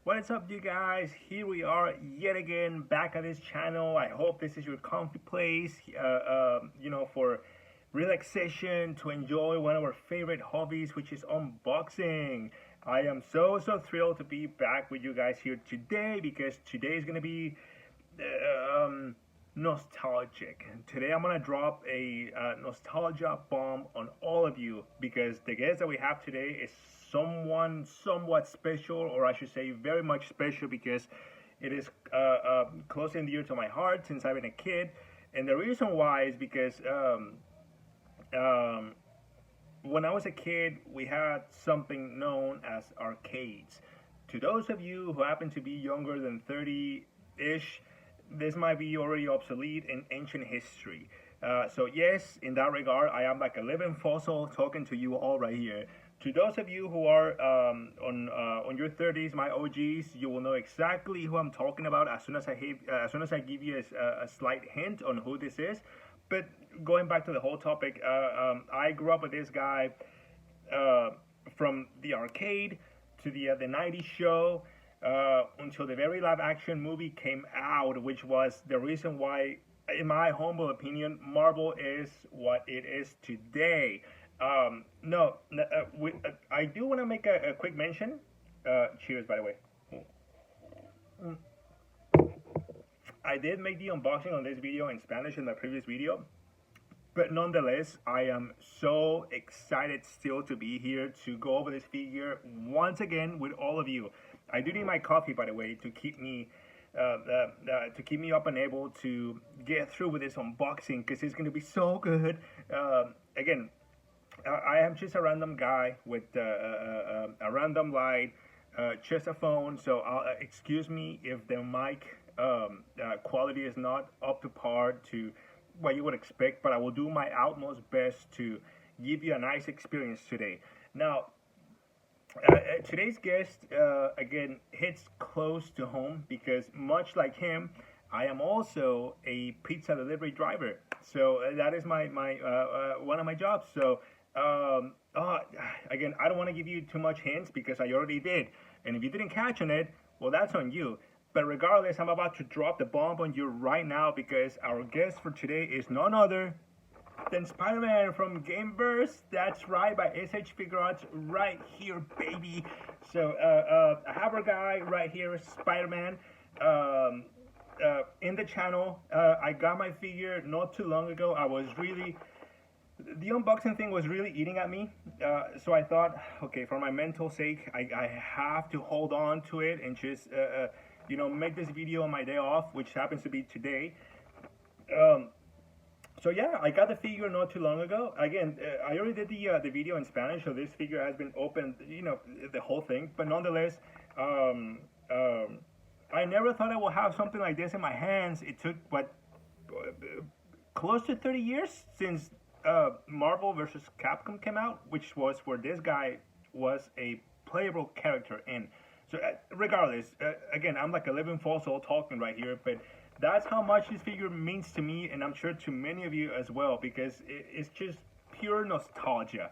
What is up, you guys? Here we are yet again back at this channel. I hope this is your comfy place, for relaxation, to enjoy one of our favorite hobbies, which is unboxing. I am so thrilled to be back with you guys here today because today is gonna be um, nostalgic. Today I'm gonna drop a nostalgia bomb on all of you because the guest that we have today is someone somewhat special, or I should say very much special, because it is close and dear to my heart since I've been a kid. And the reason why is because um, when I was a kid, we had something known as arcades. To those of you who happen to be younger than 30-ish, this might be already obsolete in ancient history. So yes, in that regard, I am like a living fossil talking to you all right here. To those of you who are on your 30s, my OGs, you will know exactly who I'm talking about as soon as I give you a slight hint on who this is. But going back to the whole topic, I grew up with this guy uh, from the arcade to the 90s show until the very live action movie came out, which was the reason why, in my humble opinion, Marvel is what it is today. No, I do want to make a quick mention. Cheers, by the way. I did make the unboxing on this video in Spanish in my previous video, but nonetheless, I am so excited still to be here to go over this figure once again with all of you. I do need my coffee, by the way, to keep me up and able to get through with this unboxing because it's going to be so good. Again, I am just a random guy with a random light, just a phone. So excuse me if the mic quality is not up to par to what you would expect, but I will do my utmost best to give you a nice experience today. Now, today's guest again hits close to home because much like him, I am also a pizza delivery driver. So that is my one of my jobs. So again, I don't want to give you too much hints because I already did. And if you didn't catch on it, well, that's on you. But regardless, I'm about to drop the bomb on you right now because our guest for today is none other than Spider-Man from Gameverse. That's right, by S.H.Figuarts right here, baby. So I have our guy right here, Spider-Man. In the channel, I got my figure not too long ago. The unboxing thing was really eating at me, so I thought, okay, for my mental sake, I have to hold on to it and just make this video on my day off, which happens to be today. So yeah, I got the figure not too long ago. Again, I already did the video in Spanish, so this figure has been opened, the whole thing. But nonetheless, I never thought I would have something like this in my hands. It took close to 30 years since Marvel versus Capcom came out, which was where this guy was a playable character in. So regardless, again, I'm like a living fossil talking right here, but that's how much this figure means to me, and I'm sure to many of you as well, because it's just pure nostalgia.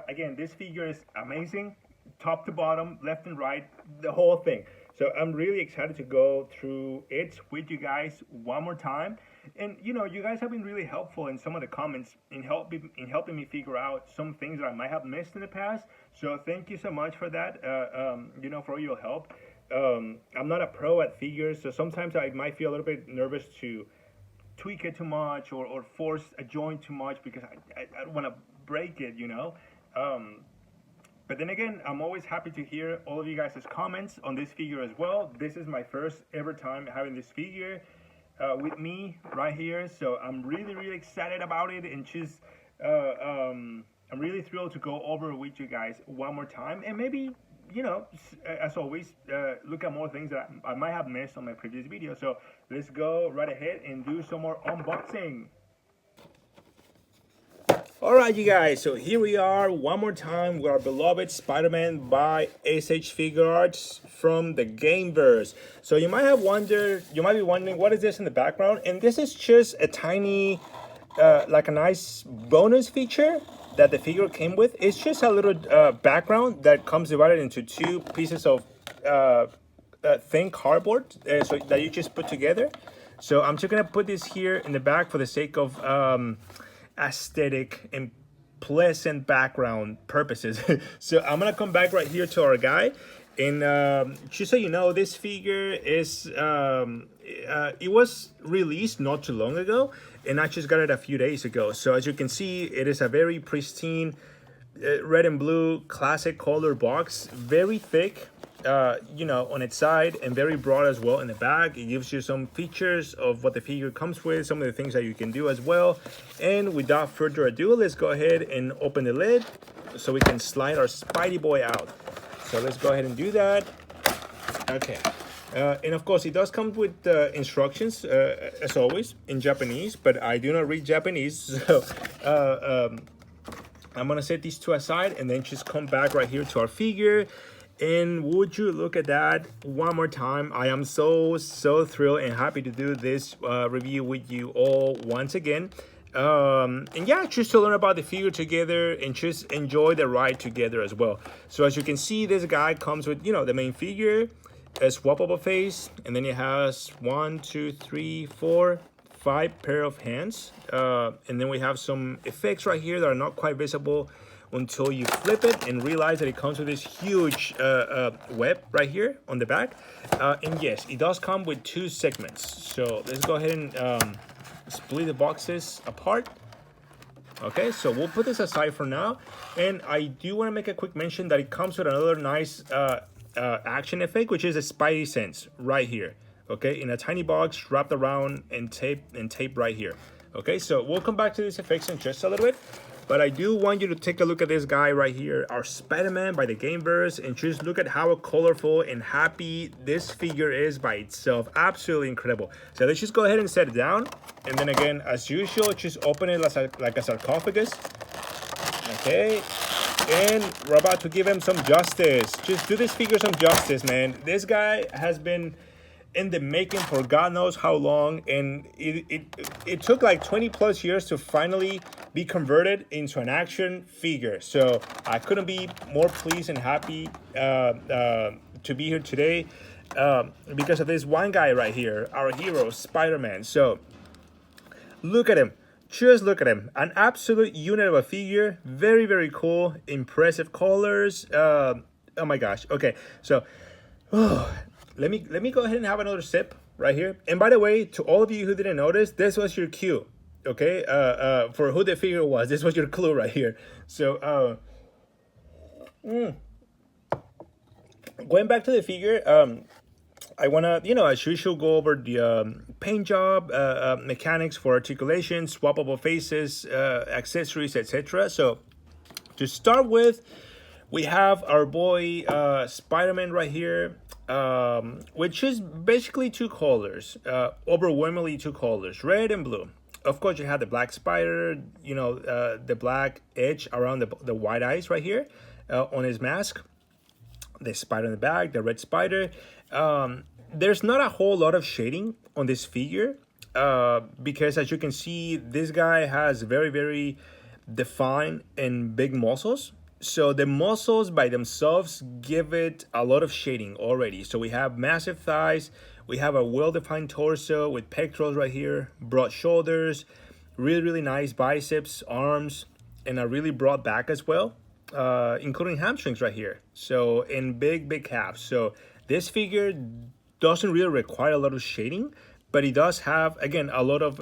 Again, this figure is amazing, top to bottom, left and right, the whole thing. So I'm really excited to go through it with you guys one more time. And you guys have been really helpful in some of the comments in helping me figure out some things that I might have missed in the past. So thank you so much for that. For all your help. I'm not a pro at figures, so sometimes I might feel a little bit nervous to tweak it too much or force a joint too much because I don't want to break it, But then again, I'm always happy to hear all of you guys' comments on this figure as well. This is my first ever time having this figure with me right here, so I'm really excited about it, and just I'm really thrilled to go over with you guys one more time, and maybe as always, look at more things that I might have missed on my previous video. So let's go right ahead and do some more unboxing. Alright, you guys, so here we are one more time with our beloved Spider-Man by S.H.Figuarts from the Gameverse. So you might be wondering, what is this in the background? And this is just a tiny, like a nice bonus feature that the figure came with. It's just a little background that comes divided into two pieces of thin cardboard so that you just put together. So I'm just gonna put this here in the back for the sake of aesthetic and pleasant background purposes. So I'm gonna come back right here to our guy, and just so you know, this figure is it was released not too long ago, and I just got it a few days ago. So as you can see, it is a very pristine red and blue classic color box, very thick, you know, on its side, and very broad as well in the back. It gives you some features of what the figure comes with, some of the things that you can do as well. And without further ado, let's go ahead and open the lid so we can slide our Spidey boy out. So let's go ahead and do that. Okay. And of course, it does come with instructions, as always, in Japanese, but I do not read Japanese, so I'm gonna set these two aside and then just come back right here to our figure. And would you look at that one more time? I am so thrilled and happy to do this review with you all once again. And yeah, just to learn about the figure together and just enjoy the ride together as well. So as you can see, this guy comes with, you know, the main figure, a swappable face, and then it has 1, 2, 3, 4, 5 pair of hands, and then we have some effects right here that are not quite visible until you flip it and realize that it comes with this huge web right here on the back. And yes, it does come with 2 segments. So let's go ahead and split the boxes apart. Okay, so we'll put this aside for now, and I do want to make a quick mention that it comes with another nice action effect, which is a Spidey sense right here. Okay, in a tiny box wrapped around and tape right here. Okay, so we'll come back to these effects in just a little bit, but I do want you to take a look at this guy right here, our Spider-Man by the Gameverse, and just look at how colorful and happy this figure is by itself. Absolutely incredible. So let's just go ahead and set it down, and then again, as usual, just open it like a sarcophagus. Okay, and we're about to give him some justice. Just do this figure some justice, man. This guy has been in the making for God knows how long, and it took like 20 plus years to finally be converted into an action figure. So I couldn't be more pleased and happy to be here today because of this one guy right here, our hero, Spider-Man. So look at him. Just look at him. An absolute unit of a figure. Very cool. Impressive colors. Oh my gosh. Okay, so let me go ahead and have another sip right here. And by the way, to all of you who didn't notice, this was your cue, okay? For who the figure was, this was your clue right here. So, going back to the figure, I wanna, you know, as usual, go over the paint job, mechanics for articulation, swappable faces, accessories, etc. So, to start with, we have our boy Spider-Man right here, which is basically 2 colors, overwhelmingly 2 colors, red and blue. Of course, you have the black spider, you know, the black edge around the white eyes right here on his mask. The spider in the back, the red spider. There's not a whole lot of shading on this figure because, as you can see, this guy has very defined and big muscles. So the muscles by themselves give it a lot of shading already. So we have massive thighs, we have a well-defined torso with pectorals right here, broad shoulders, really nice biceps, arms, and a really broad back as well, including hamstrings right here. So, and big calves. So this figure doesn't really require a lot of shading, but it does have, again, a lot of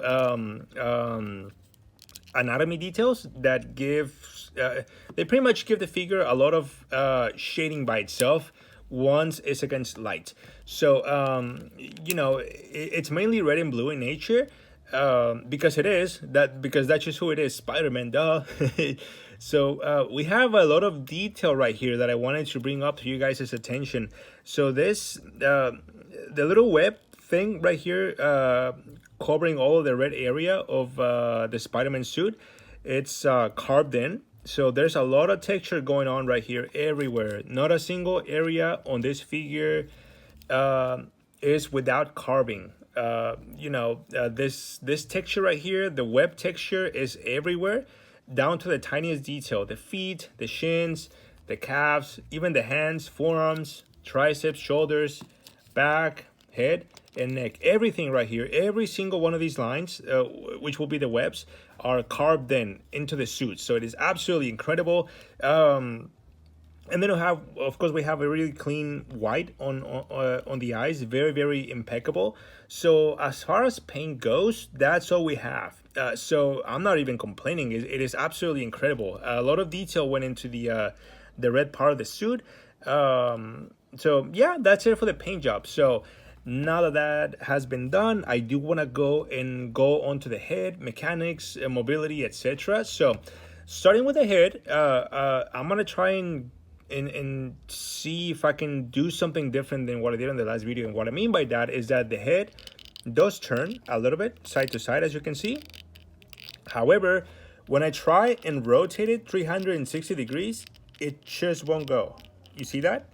anatomy details that give they pretty much give the figure a lot of shading by itself once it's against light. So you know, it's mainly red and blue in nature because that's just who it is, Spider-Man, duh. So we have a lot of detail right here that I wanted to bring up to you guys' attention. So this the little web thing right here covering all of the red area of the Spider-Man suit, it's carved in. So there's a lot of texture going on right here everywhere. Not a single area on this figure is without carving. You know, this texture right here, the web texture, is everywhere, down to the tiniest detail. The feet, the shins, the calves, even the hands, forearms, triceps, shoulders, back, head, and neck. Everything right here, every single one of these lines, which will be the webs, are carved in into the suit. So it is absolutely incredible. And then we have, of course, we have a really clean white on the eyes, very, very impeccable. So as far as paint goes, that's all we have. So I'm not even complaining. It is absolutely incredible. A lot of detail went into the red part of the suit. So yeah, that's it for the paint job. So now that that has been done, I do want to go onto the head, mechanics, mobility, etc. So starting with the head, I'm gonna try and see if I can do something different than what I did in the last video. And what I mean by that is that the head does turn a little bit side to side, as you can see. However, when I try and rotate it 360 degrees, it just won't go. You see that?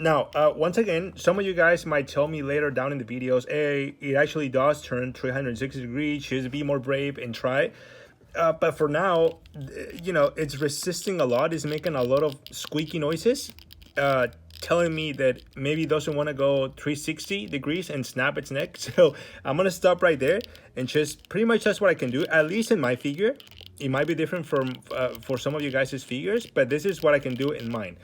Now, once again, some of you guys might tell me later down in the videos, hey, it actually does turn 360 degrees, just be more brave and try. But for now, you know, it's resisting a lot. It's making a lot of squeaky noises, telling me that maybe it doesn't want to go 360 degrees and snap its neck. So I'm going to stop right there and just pretty much that's what I can do, at least in my figure. It might be different from for some of you guys' figures, but this is what I can do in mine.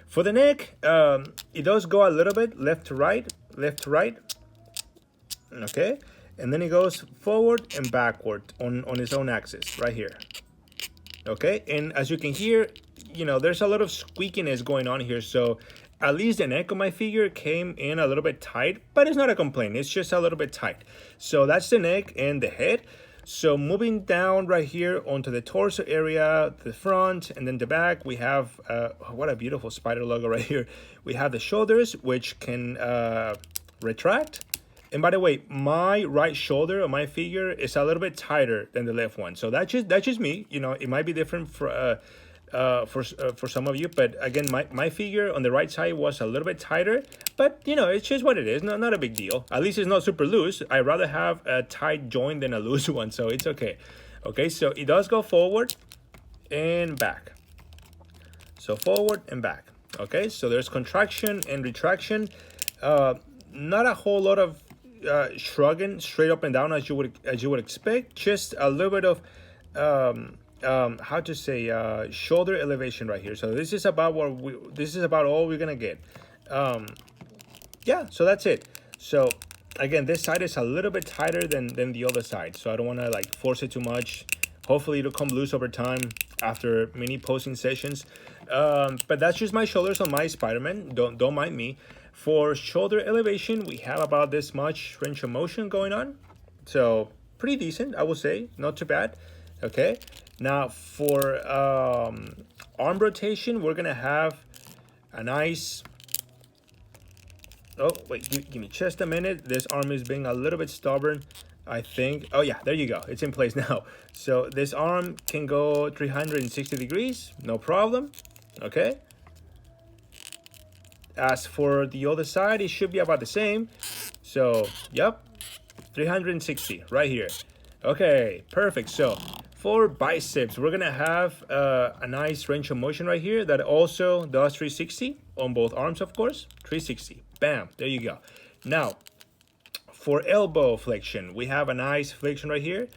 For the neck, it does go a little bit left to right, okay? And then it goes forward and backward on its own axis right here, okay? And as you can hear, you know, there's a lot of squeakiness going on here. So at least the neck of my figure came in a little bit tight, but it's not a complaint. It's just a little bit tight. So that's the neck and the head. So moving down right here onto the torso area, the front, and then the back, we have, what a beautiful spider logo right here. We have the shoulders, which can retract. And by the way, my right shoulder of my figure is a little bit tighter than the left one. So that's just me. You know, it might be different for some of you, but again, my figure on the right side was a little bit tighter, but you know, it's just what it is. Not a big deal. At least it's not super loose. I'd rather have a tight joint than a loose one, so it's okay. Okay, so it does go forward and back. So forward and back. Okay, so there's contraction and retraction. Not a whole lot of shrugging straight up and down as you would expect. Just a little bit of how to say shoulder elevation right here. So this is about all we're gonna get. Yeah, so that's it. So again, this side is a little bit tighter than the other side, so I don't want to like force it too much. Hopefully it'll come loose over time after many posing sessions. But that's just my shoulders on my Spider-Man. Don't mind me. For shoulder elevation, we have about this much range of motion going on, so pretty decent, I would say. Not too bad. Okay, now for arm rotation, we're gonna have a nice, oh wait, give me just a minute. This arm is being a little bit stubborn, I think. Oh yeah, there you go, it's in place now. So this arm can go 360 degrees, no problem. Okay, as for the other side, it should be about the same. So yep, 360 right here. Okay, perfect. So for biceps, we're gonna have a nice range of motion right here that also does 360 on both arms, of course. 360, bam, there you go. Now for elbow flexion, we have a nice flexion right here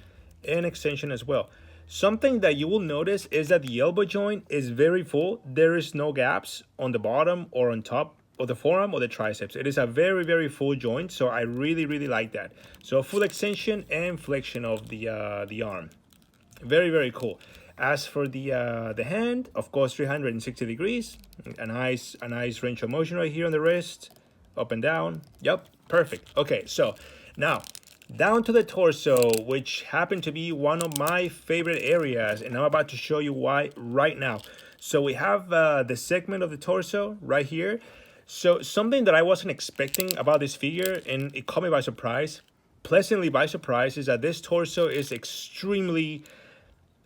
and extension as well. Something that you will notice is that the elbow joint is very full. There is no gaps on the bottom or on top of the forearm or the triceps. It is a very, very full joint, so I really, really like that. So full extension and flexion of the arm. Very, very cool. As for the hand, of course, 360 degrees. A nice range of motion right here on the wrist, up and down. Yep, perfect. Okay, so now down to the torso, which happened to be one of my favorite areas, and I'm about to show you why right now. So we have the segment of the torso right here. So something that I wasn't expecting about this figure, and it caught me by surprise, pleasantly by surprise, is that this torso is extremely,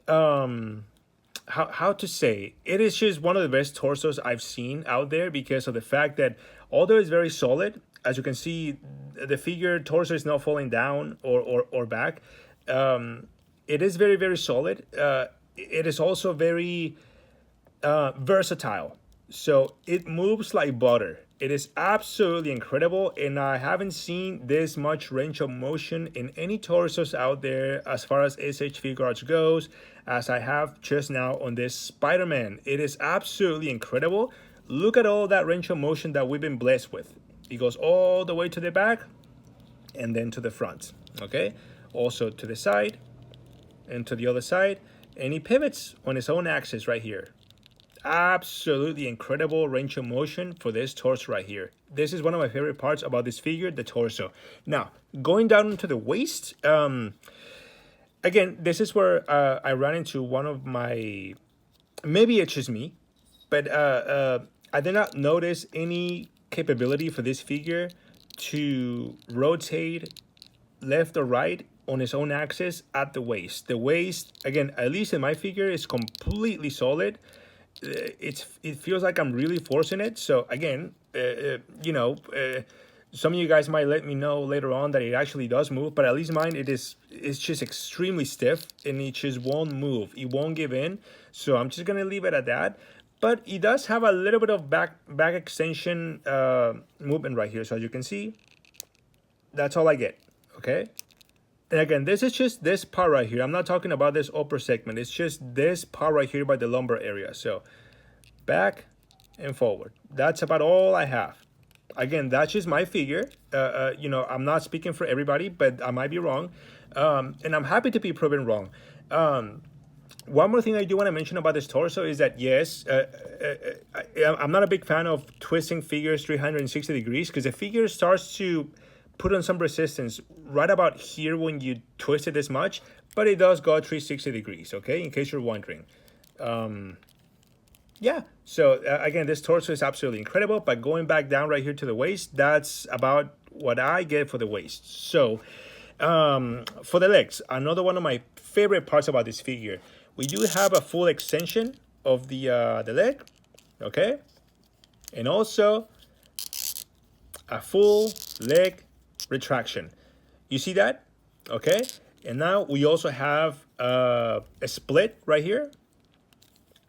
how to say, it is just one of the best torsos I've seen out there because of the fact that although it's very solid, as you can see, the figure torso is not falling down or back. It is very, very solid. It is also very versatile. So it moves like butter. It is absolutely incredible, and I haven't seen this much range of motion in any torsos out there as far as S.H.Figuarts goes, as I have just now on this Spider-Man. It is absolutely incredible. Look at all that range of motion that we've been blessed with. It goes all the way to the back and then to the front, okay? Also to the side and to the other side, and it pivots on its own axis right here. Absolutely incredible range of motion for this torso right here. This is one of my favorite parts about this figure, the torso. Now, going down into the waist, again, this is where I ran into one of my, maybe it's just me, but I did not notice any capability for this figure to rotate left or right on its own axis at the waist. The waist, again, at least in my figure, is completely solid. It feels like I'm really forcing it. So again, some of you guys might let me know later on that it actually does move, but at least mine, it's just extremely stiff and it just won't move. It won't give in. So I'm just gonna leave it at that. But it does have a little bit of back extension movement right here. So as you can see, that's all I get. Okay. And again, this is just this part right here. I'm not talking about this upper segment. It's just this part right here by the lumbar area. So back and forward. That's about all I have. Again, that's just my figure. I'm not speaking for everybody, but I might be wrong. And I'm happy to be proven wrong. One more thing I do want to mention about this torso is that, yes, I'm not a big fan of twisting figures 360 degrees because the figure starts to put on some resistance right about here when you twist it this much, but it does go 360 degrees, okay, in case you're wondering. Yeah, so again, this torso is absolutely incredible, but going back down right here to the waist, that's about what I get for the waist. So for the legs, another one of my favorite parts about this figure, we do have a full extension of the leg, okay, and also a full leg retraction. You see that? Okay. And now we also have a split right here.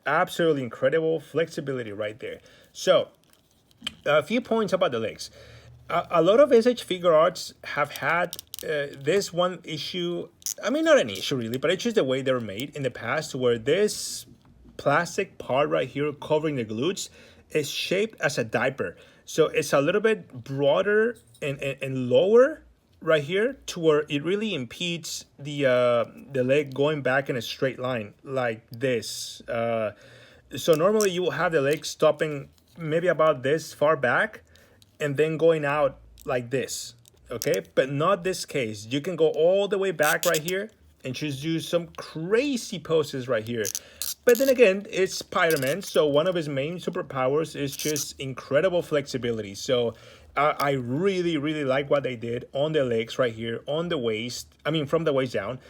Absolutely incredible flexibility right there. So a few points about the legs. A lot of S.H.Figuarts have had this one issue. I mean, not an issue really, but it's just the way they're made in the past, where this plastic part right here covering the glutes is shaped as a diaper. So it's a little bit broader and lower right here to where it really impedes the leg going back in a straight line like this. So normally you will have the leg stopping maybe about this far back and then going out like this, okay? But not this case. You can go all the way back right here and just do some crazy poses right here. But then again, it's Spider-Man, so one of his main superpowers is just incredible flexibility. So I really, really like what they did on the legs right here, on the waist. I mean, from the waist down.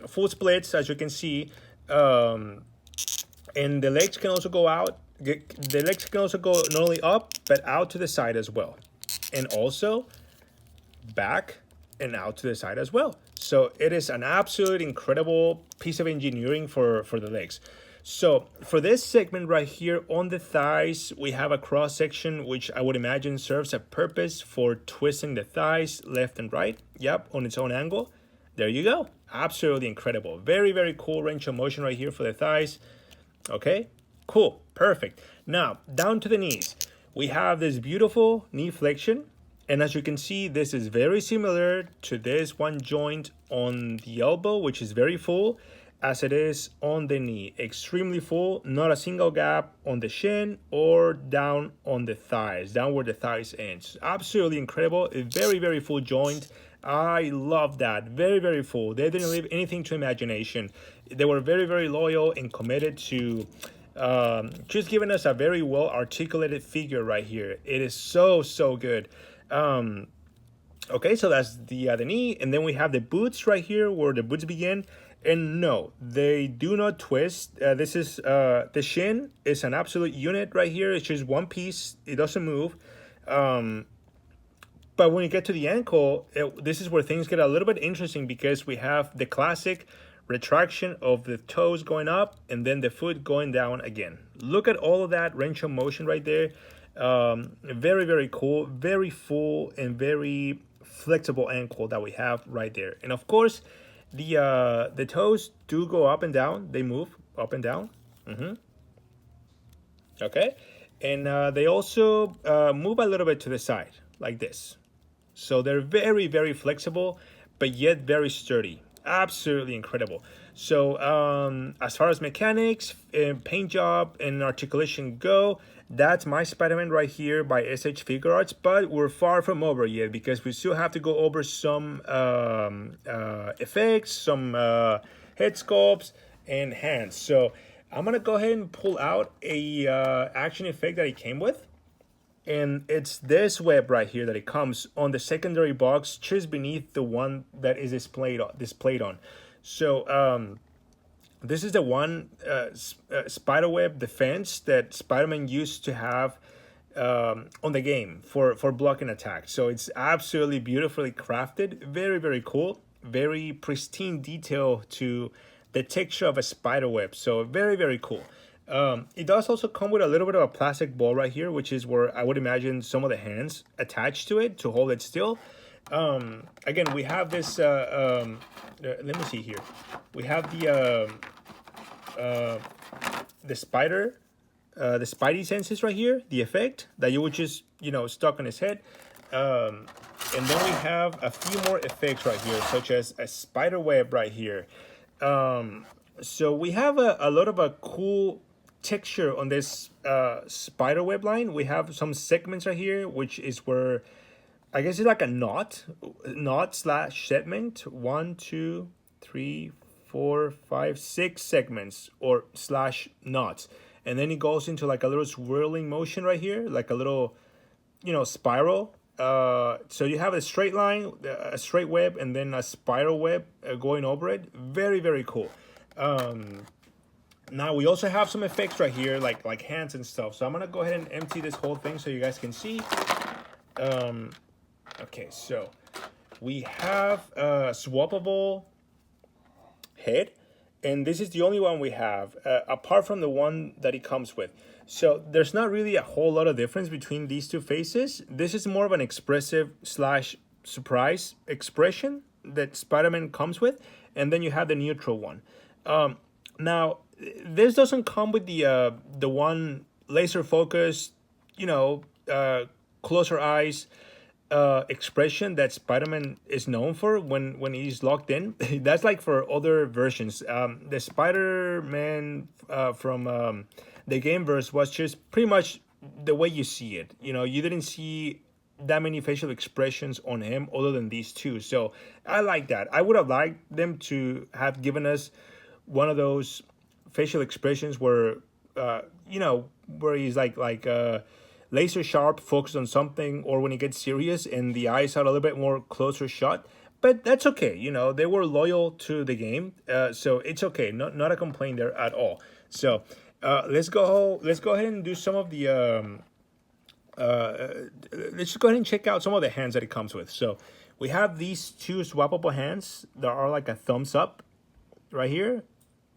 Full splits, as you can see. And the legs can also go out. The legs can also go not only up, but out to the side as well. And also back and out to the side as well. So it is an absolute incredible piece of engineering for the legs. So for this segment right here on the thighs, we have a cross section, which I would imagine serves a purpose for twisting the thighs left and right. Yep, on its own angle. There you go. Absolutely incredible. Very, very cool range of motion right here for the thighs. Okay, cool, perfect. Now, down to the knees. We have this beautiful knee flexion. And as you can see, this is very similar to this one joint on the elbow, which is very full, as it is on the knee. Extremely full, not a single gap on the shin or down on the thighs, down where the thighs ends. Absolutely incredible, a very, very full joint. I love that, very, very full. They didn't leave anything to imagination. They were very, very loyal and committed to just giving us a very well articulated figure right here. It is so, so good. Okay, so that's the knee, and then we have the boots right here where the boots begin. And no, they do not twist. This is the shin is an absolute unit right here. It's just one piece. It doesn't move. But when you get to the ankle, this is where things get a little bit interesting because we have the classic retraction of the toes going up and then the foot going down again. Look at all of that range of motion right there. Very, very cool, very full and very flexible ankle that we have right there. And of course, the toes do go up and down. They move up and down. Okay, and they also move a little bit to the side like this. So they're very, very flexible, but yet very sturdy. Absolutely incredible. So as far as mechanics, paint job, and articulation go, that's my Spider-Man right here by S.H.Figuarts, but we're far from over yet because we still have to go over some effects, some head sculpts, and hands. So I'm gonna go ahead and pull out a action effect that it came with. And it's this web right here that it comes on the secondary box just beneath the one that is displayed on. So this is the one spiderweb defense that Spider-Man used to have on the game for blocking attacks. So it's absolutely beautifully crafted, very, very cool, very pristine detail to the texture of a spiderweb. So very, very cool. It does also come with a little bit of a plastic ball right here, which is where I would imagine some of the hands attached to it to hold it still. Again, we have this, let me see here. We have the spider, the spidey senses right here, the effect that you would just, stuck on his head. And then we have a few more effects right here, such as a spider web right here. So we have a lot of a cool texture on this spider web line. We have some segments right here, which is where I guess it's like a knot slash segment. 1, 2, 3, 4, 5, 6 segments or slash knots, and then it goes into like a little swirling motion right here, like a little spiral. So you have a straight line, a straight web, and then a spiral web going over it. Very, very cool. Now we also have some effects right here, like hands and stuff. So I'm gonna go ahead and empty this whole thing so you guys can see. Okay, so we have a swappable head, and this is the only one we have, apart from the one that it comes with. So there's not really a whole lot of difference between these two faces. This is more of an expressive slash surprise expression that Spider-Man comes with, and then you have the neutral one. Now, this doesn't come with the one laser focused, closer eyes expression that Spider-Man is known for when he's locked in. That's like for other versions. The Spider-Man from the Gameverse was just pretty much the way you see it. You didn't see that many facial expressions on him other than these two. So I like that. I would have liked them to have given us one of those facial expressions where where he's like laser sharp, focused on something, or when he gets serious and the eyes are a little bit more closer shot. But that's okay. They were loyal to the game, so it's okay. Not a complaint there at all. So let's go ahead and do some of the let's just go ahead and check out some of the hands that it comes with. So we have these two swappable hands that are like a thumbs up right here.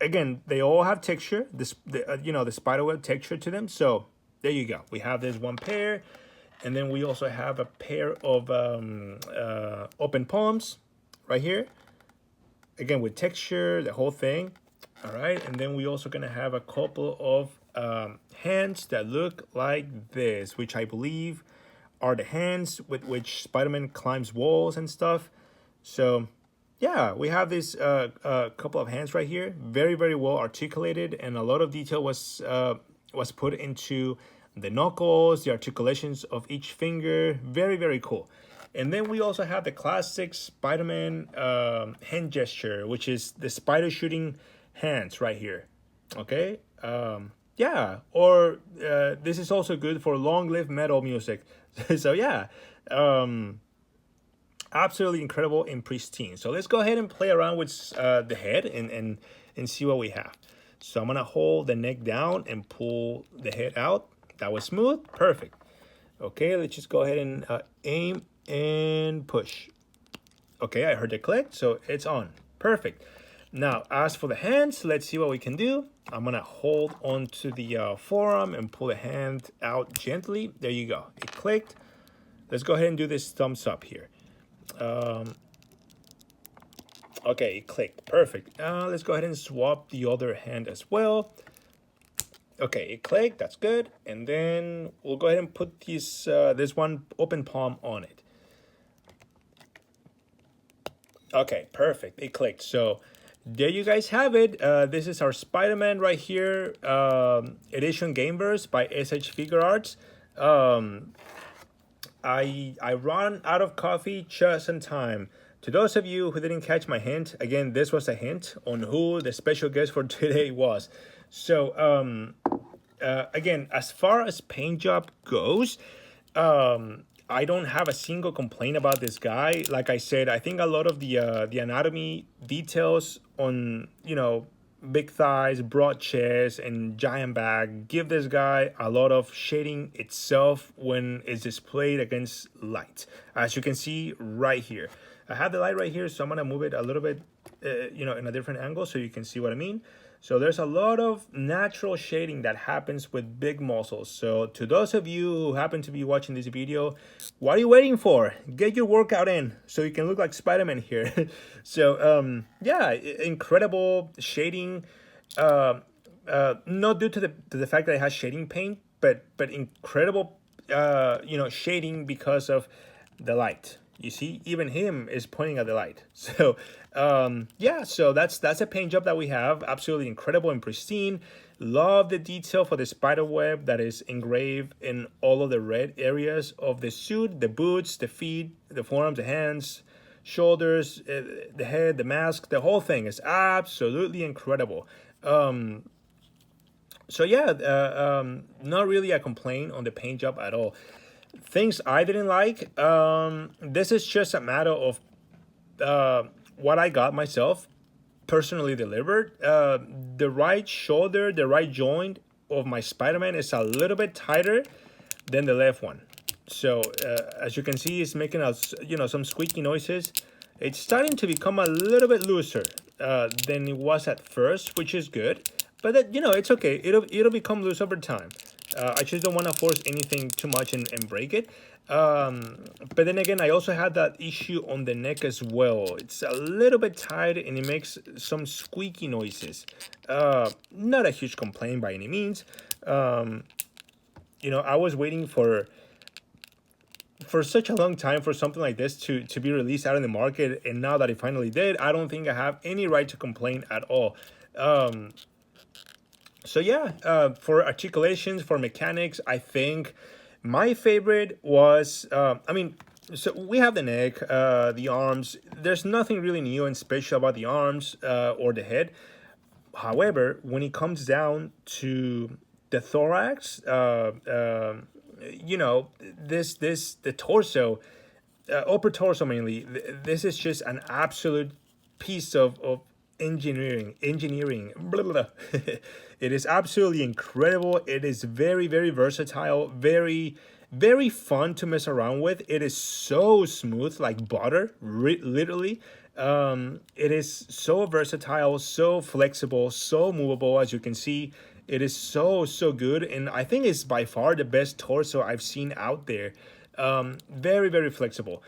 Again, they all have texture, the spiderweb texture to them. So there you go. We have this one pair, and then we also have a pair of open palms right here. Again, with texture, the whole thing. All right, and then we also gonna have a couple of hands that look like this, which I believe are the hands with which Spider-Man climbs walls and stuff. So yeah, we have this couple of hands right here, very, very well articulated, and a lot of detail was put into the knuckles, the articulations of each finger. Very, very cool. And then we also have the classic Spider-Man hand gesture, which is the spider shooting hands right here. Okay, yeah, or this is also good for long live metal music. So yeah, absolutely incredible and pristine. So let's go ahead and play around with the head and see what we have. So I'm gonna hold the neck down and pull the head out. That was smooth, perfect. Okay, let's just go ahead and aim and push. Okay, I heard the click, so it's on. Perfect. Now, as for the hands, let's see what we can do. I'm gonna hold onto the forearm and pull the hand out gently. There you go, it clicked. Let's go ahead and do this thumbs up here. Okay, it clicked, perfect. Let's go ahead and swap the other hand as well. Okay, it clicked, that's good. And then we'll go ahead and put this one open palm on it. Okay, perfect, it clicked. So there you guys have it. This is our Spider-Man right here, edition Gameverse by S.H.Figuarts. I ran out of coffee just in time. To those of you who didn't catch my hint, again, this was a hint on who the special guest for today was. So, again, as far as paint job goes, I don't have a single complaint about this guy. Like I said, I think a lot of the anatomy details on, big thighs, broad chest, and giant back give this guy a lot of shading itself when it's displayed against light. As you can see right here. I have the light right here, so I'm gonna move it a little bit, in a different angle so you can see what I mean. So there's a lot of natural shading that happens with big muscles. So to those of you who happen to be watching this video, what are you waiting for? Get your workout in so you can look like Spider-Man here. So yeah, incredible shading. Not due to the fact that it has shading paint, but incredible shading because of the light. You see, even him is pointing at the light. So yeah, so that's a paint job that we have. Absolutely incredible and pristine. Love the detail for the spider web that is engraved in all of the red areas of the suit, the boots, the feet, the forearms, the hands, shoulders, the head, the mask. The whole thing is absolutely incredible. So yeah, not really a complaint on the paint job at all. Things I didn't like, this is just a matter of what I got myself personally delivered. The right shoulder, the right joint of my Spider-Man is a little bit tighter than the left one. So as you can see, it's making us, some squeaky noises. It's starting to become a little bit looser than it was at first, which is good. But that, it's okay. It'll become loose over time. I just don't want to force anything too much and break it. But then again, I also had that issue on the neck as well. It's a little bit tight and it makes some squeaky noises. Not a huge complaint by any means. I was waiting for such a long time for something like this to be released out in the market, and now that it finally did, I don't think I have any right to complain at all. So yeah, for articulations, for mechanics, I think my favorite was, so we have the neck, the arms. There's nothing really new and special about the arms or the head. However, when it comes down to the thorax, the torso, upper torso mainly, this is just an absolute piece of engineering blah, blah, blah. It is absolutely incredible. It is very, very versatile, very, very fun to mess around with. It is so smooth, like butter, literally. It is so versatile, so flexible, so movable. As you can see, it is so good, and I think it's by far the best torso I've seen out there. Very, very flexible.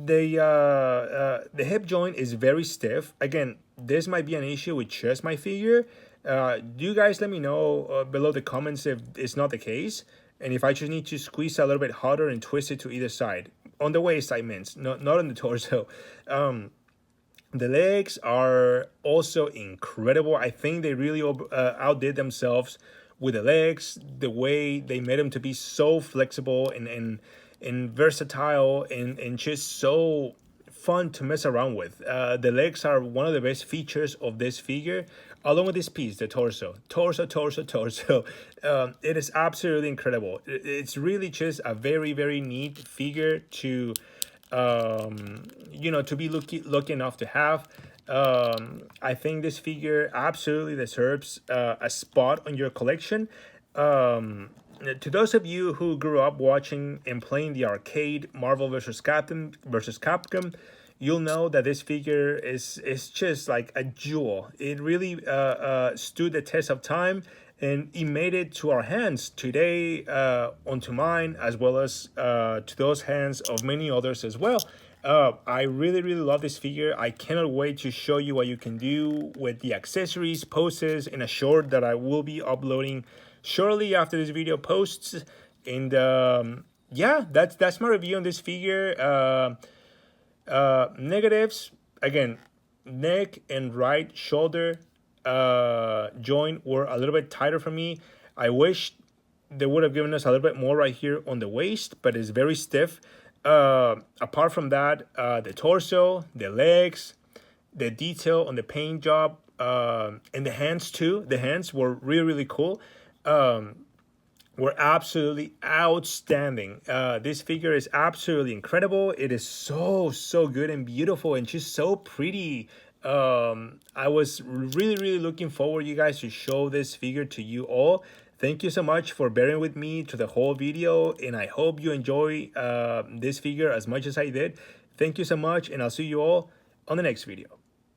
The hip joint is very stiff. Again, this might be an issue with just my figure. Do you guys let me know below the comments if it's not the case, and if I just need to squeeze a little bit harder and twist it to either side. On the waist, I meant, not on the torso. The legs are also incredible. I think they really outdid themselves with the legs, the way they made them to be so flexible and versatile and just so fun to mess around with. The legs are one of the best features of this figure, along with this piece, the torso. It is absolutely incredible. It's really just a very, very neat figure to, to be lucky enough to have. I think this figure absolutely deserves a spot on your collection. To those of you who grew up watching and playing the arcade Marvel vs. Capcom, you'll know that this figure is just like a jewel. It really stood the test of time, and it made it to our hands today, onto mine, as well as to those hands of many others as well. I really, really love this figure. I cannot wait to show you what you can do with the accessories, poses, in a short that I will be uploading shortly after this video posts. And yeah, that's my review on this figure. Negatives, again, neck and right shoulder joint were a little bit tighter for me. I wish they would have given us a little bit more right here on the waist, but it's very stiff. Apart from that, the torso, the legs, the detail on the paint job, and the hands too. The hands were really, really cool. Were absolutely outstanding. This figure is absolutely incredible. It is so good and beautiful and just so pretty. I was really, really looking forward, you guys, to show this figure to you all. Thank you so much for bearing with me to the whole video, and I hope you enjoy this figure as much as I did. Thank you so much, and I'll see you all on the next video.